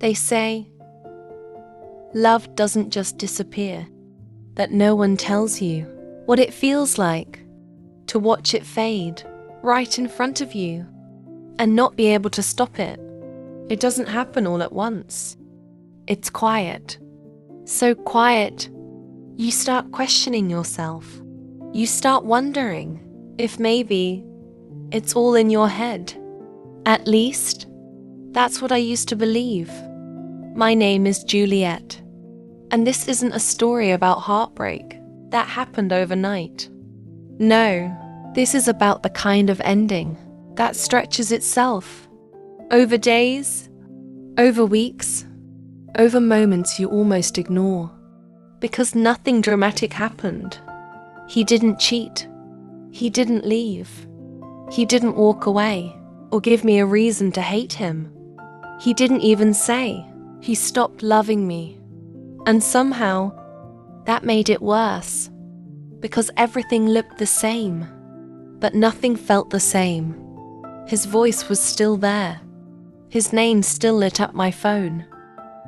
They say love doesn't just disappear, that no one tells you what it feels like to watch it fade right in front of you and not be able to stop it. It doesn't happen all at once. It's quiet. So quiet, you start questioning yourself. You start wondering if maybe it's all in your head. At least, that's what I used to believe. My name is Juliet, and this isn't a story about heartbreak that happened overnight. No, this is about the kind of ending that stretches itself over days, over weeks, over moments you almost ignore, because nothing dramatic happened. He didn't cheat. He didn't leave. He didn't walk away or give me a reason to hate him. He didn't even say he stopped loving me. And somehow, that made it worse, because everything looked the same, but nothing felt the same. His voice was still there. His name still lit up my phone.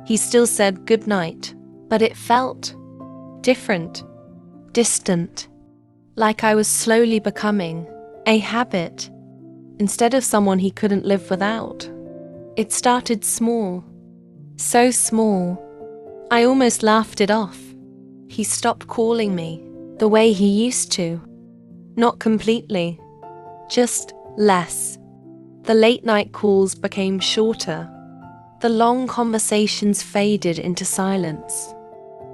He still said good night, but it felt different, distant, like I was slowly becoming a habit instead of someone he couldn't live without. It started small, so small, I almost laughed it off. He stopped calling me the way he used to. Not completely, just less. The late night calls became shorter. The long conversations faded into silence.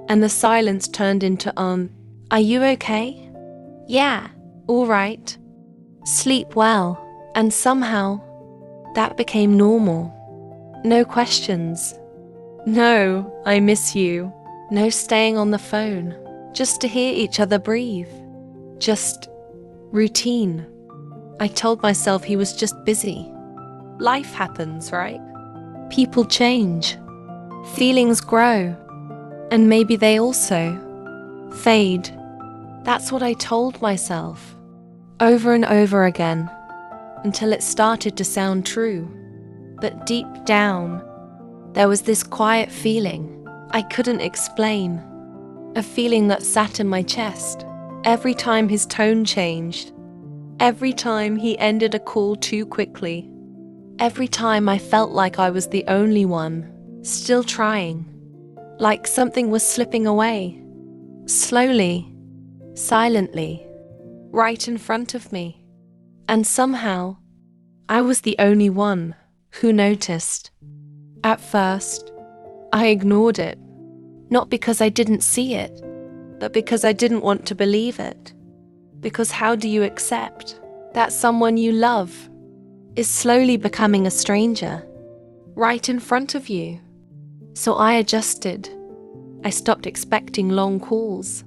And the silence turned into, are you okay? Yeah, all right. Sleep well. And somehow, that became normal. No questions. No, I miss you. No staying on the phone, just to hear each other breathe. Just routine. I told myself he was just busy. Life happens, right? People change. Feelings grow. And maybe they also fade. That's what I told myself, over and over again, until it started to sound true. But deep down, there was this quiet feeling I couldn't explain. A feeling that sat in my chest every time his tone changed. Every time he ended a call too quickly. Every time I felt like I was the only one, still trying. Like something was slipping away. Slowly, silently, right in front of me. And somehow, I was the only one who noticed. At first, I ignored it, not because I didn't see it, but because I didn't want to believe it. Because how do you accept that someone you love is slowly becoming a stranger, right in front of you? So I adjusted. I stopped expecting long calls.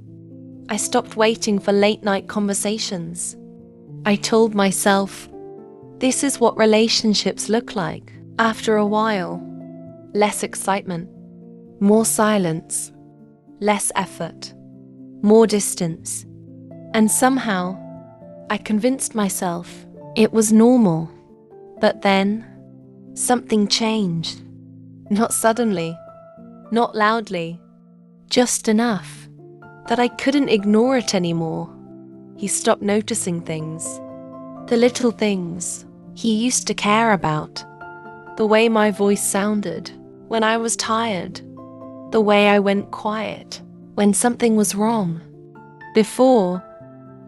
I stopped waiting for late-night conversations. I told myself, this is what relationships look like after a while. Less excitement, more silence, less effort, more distance. And somehow, I convinced myself it was normal. But then, something changed. Not suddenly, not loudly, just enough that I couldn't ignore it anymore. He stopped noticing things, the little things he used to care about, the way my voice sounded when I was tired, the way I went quiet when something was wrong. Before,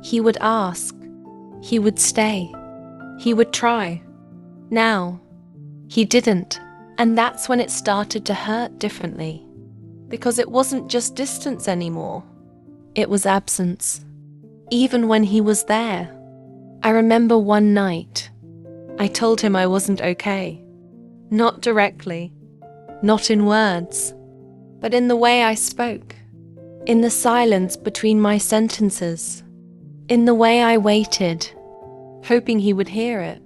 he would ask, he would stay, he would try. Now, he didn't, and that's when it started to hurt differently, because it wasn't just distance anymore, it was absence. Even when he was there. I remember one night, I told him I wasn't okay. Not directly, not in words, but in the way I spoke, in the silence between my sentences, in the way I waited, hoping he would hear it.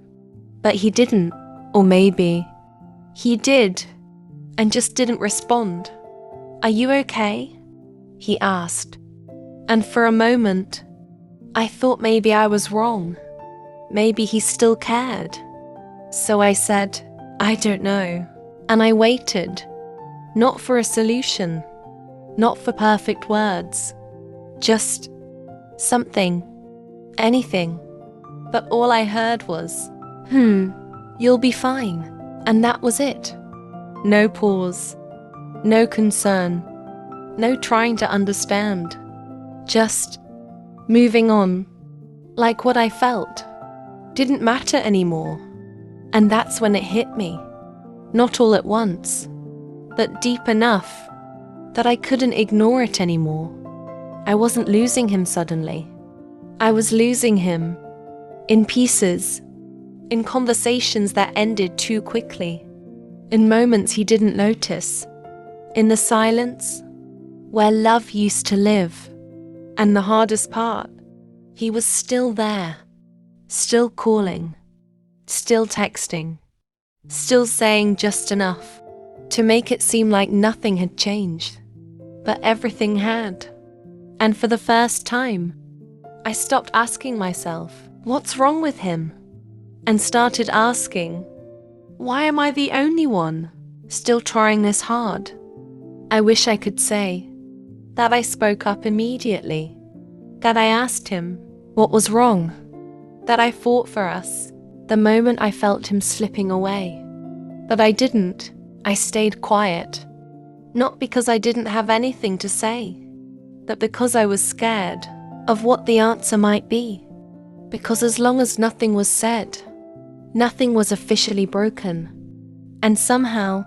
But he didn't, or maybe he did, and just didn't respond. Are you okay? He asked. And for a moment, I thought maybe I was wrong. Maybe he still cared. So I said, I don't know. And I waited, Not for a solution, not for perfect words, just something, anything. But all I heard was, you'll be fine. And that was it. No pause, no concern, no trying to understand. Just moving on, like what I felt didn't matter anymore. And that's when it hit me. Not all at once, but deep enough that I couldn't ignore it anymore. I wasn't losing him suddenly. I was losing him in pieces, in conversations that ended too quickly, in moments he didn't notice, in the silence where love used to live. And the hardest part, he was still there, still calling, still texting, still saying just enough to make it seem like nothing had changed. But everything had. And for the first time, I stopped asking myself, what's wrong with him? And started asking, why am I the only one still trying this hard? I wish I could say that I spoke up immediately, that I asked him what was wrong, that I fought for us the moment I felt him slipping away. But I didn't. I stayed quiet, not because I didn't have anything to say, but because I was scared of what the answer might be. Because as long as nothing was said, nothing was officially broken. And somehow,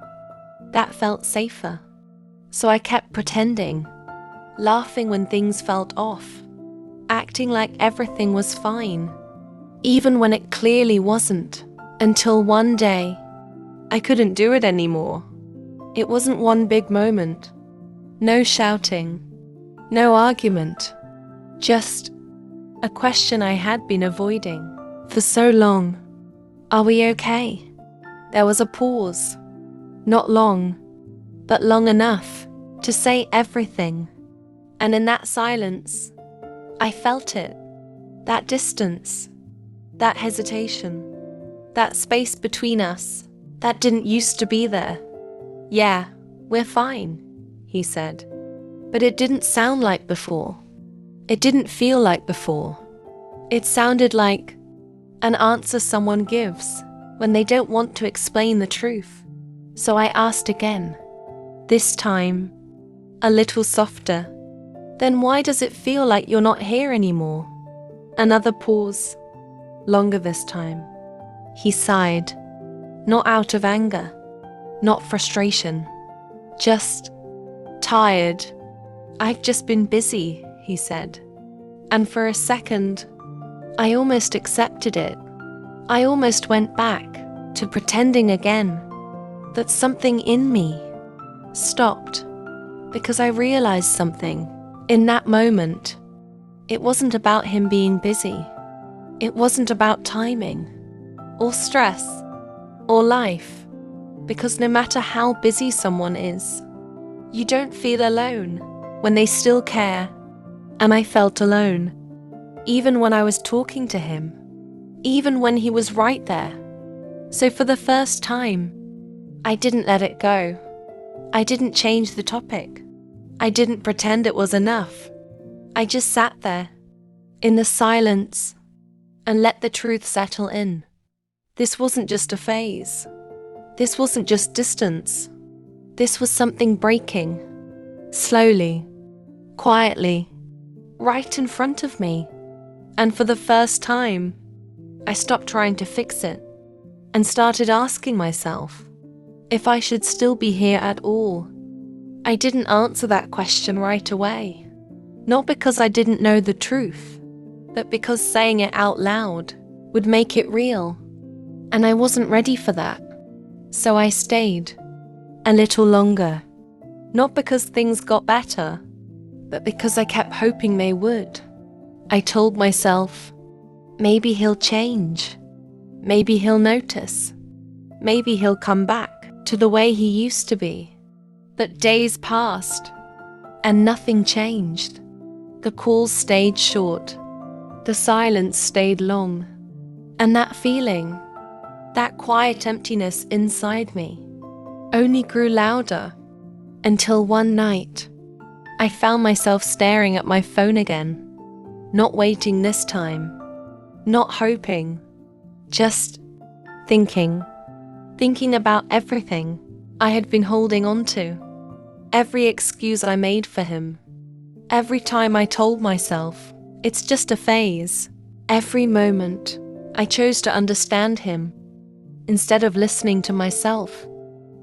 that felt safer. So I kept pretending, laughing when things felt off, acting like everything was fine, even when it clearly wasn't. Until one day, I couldn't do it anymore. It wasn't one big moment. No shouting, no argument. Just a question I had been avoiding for so long. Are we okay? There was a pause. Not long, but long enough to say everything. And in that silence, I felt it. That distance, that hesitation, that space between us that didn't used to be there. Yeah, we're fine, he said. But it didn't sound like before. It didn't feel like before. It sounded like an answer someone gives when they don't want to explain the truth. So I asked again, this time a little softer. Then why does it feel like you're not here anymore? Another pause, longer this time. He sighed, not out of anger, not frustration, just tired. I've just been busy, he said. And for a second, I almost accepted it. I almost went back to pretending again that something in me stopped because I realized something. In that moment, it wasn't about him being busy. It wasn't about timing, or stress, or life. Because no matter how busy someone is, you don't feel alone when they still care. And I felt alone, even when I was talking to him, even when he was right there. So for the first time, I didn't let it go. I didn't change the topic. I didn't pretend it was enough. I just sat there, in the silence, and let the truth settle in. This wasn't just a phase. This wasn't just distance. This was something breaking, slowly, quietly, right in front of me. And for the first time, I stopped trying to fix it and started asking myself if I should still be here at all. I didn't answer that question right away, not because I didn't know the truth, but because saying it out loud would make it real, and I wasn't ready for that. So I stayed a little longer, not because things got better, but because I kept hoping they would. I told myself, maybe he'll change, maybe he'll notice, maybe he'll come back to the way he used to be. But days passed, and nothing changed. The calls stayed short, the silence stayed long, and that feeling, that quiet emptiness inside me, only grew louder. Until one night, I found myself staring at my phone again, not waiting this time, not hoping, just thinking about everything I had been holding on to, every excuse I made for him, every time I told myself, it's just a phase, every moment I chose to understand him instead of listening to myself.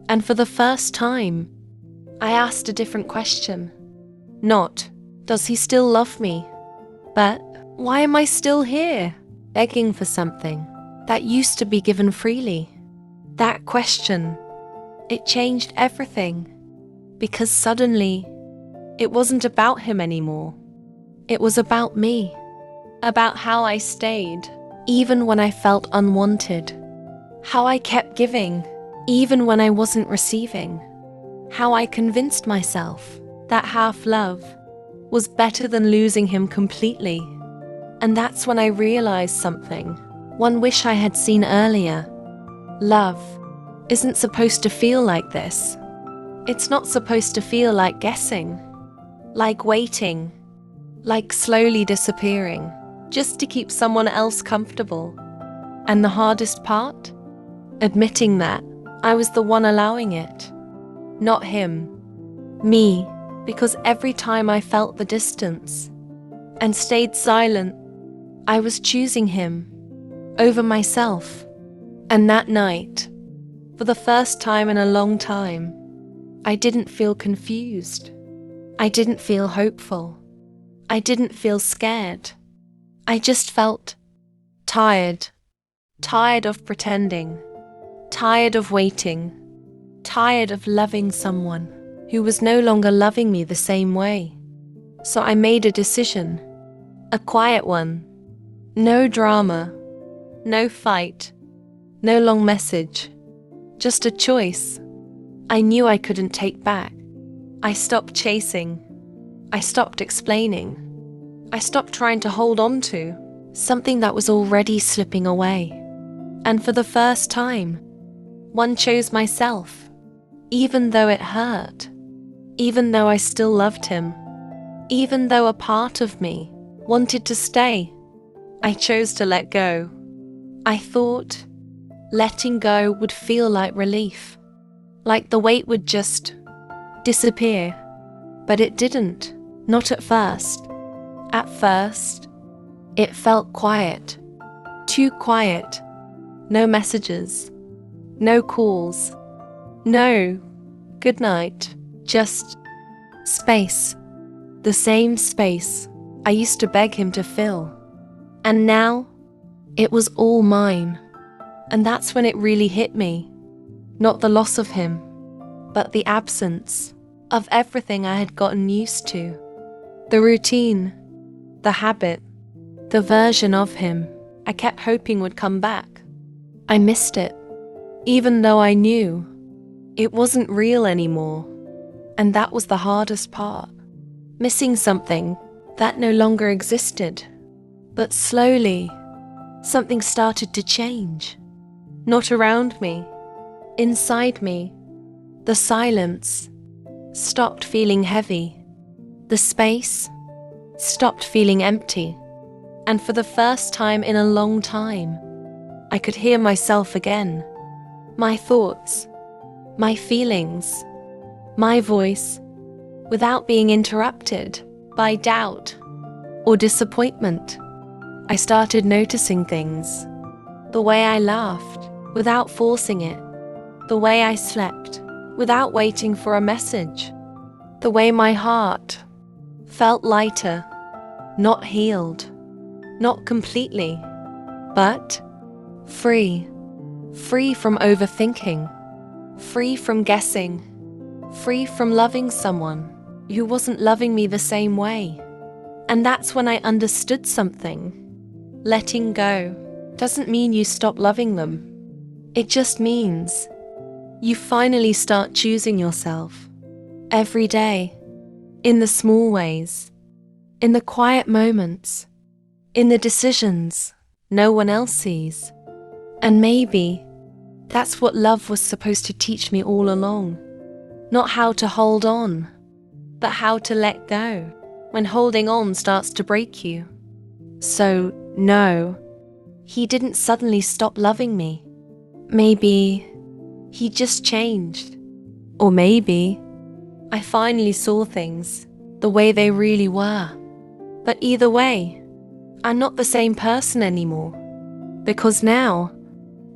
And for the first time, I asked a different question. Not, does he still love me? But, why am I still here, begging for something that used to be given freely? That question, it changed everything, because suddenly, it wasn't about him anymore. It was about me, about how I stayed, even when I felt unwanted, how I kept giving, even when I wasn't receiving, how I convinced myself that half love was better than losing him completely. And that's when I realized something, one wish I had seen earlier. Love isn't supposed to feel like this. It's not supposed to feel like guessing, like waiting, like slowly disappearing, just to keep someone else comfortable. And the hardest part? Admitting that I was the one allowing it, not him. Me, because every time I felt the distance and stayed silent, I was choosing him over myself. And that night, for the first time in a long time, I didn't feel confused. I didn't feel hopeful. I didn't feel scared. I just felt tired. Tired of pretending. Tired of waiting. Tired of loving someone who was no longer loving me the same way. So I made a decision. A quiet one. No drama. No fight. No long message. Just a choice I knew I couldn't take back. I stopped chasing. I stopped explaining. I stopped trying to hold on to something that was already slipping away. And for the first time, one chose myself, even though it hurt, even though I still loved him, even though a part of me wanted to stay. I chose to let go. I thought letting go would feel like relief, like the weight would just disappear. But it didn't, not at first. At first, it felt quiet, too quiet. No messages, no calls, no good night, just space. The same space I used to beg him to fill. And now, it was all mine. And that's when it really hit me. Not the loss of him, but the absence of everything I had gotten used to. The routine, the habit, the version of him I kept hoping would come back. I missed it, even though I knew it wasn't real anymore. And that was the hardest part. Missing something that no longer existed. But slowly, something started to change. Not around me, inside me. The silence stopped feeling heavy. The space stopped feeling empty. And for the first time in a long time, I could hear myself again. My thoughts, my feelings, my voice, without being interrupted by doubt or disappointment. I started noticing things. The way I laughed without forcing it. The way I slept without waiting for a message. The way my heart felt lighter, not healed, not completely, but free. Free from overthinking. Free from guessing. Free from loving someone who wasn't loving me the same way. And that's when I understood something. Letting go doesn't mean you stop loving them. It just means you finally start choosing yourself. Every day. In the small ways. In the quiet moments. In the decisions no one else sees. And maybe that's what love was supposed to teach me all along. Not how to hold on, but how to let go when holding on starts to break you. So, no, he didn't suddenly stop loving me. Maybe he just changed. Or maybe I finally saw things the way they really were. But either way, I'm not the same person anymore. Because now,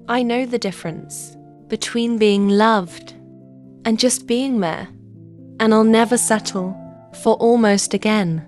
I know the difference between being loved and just being there. And I'll never settle for almost again.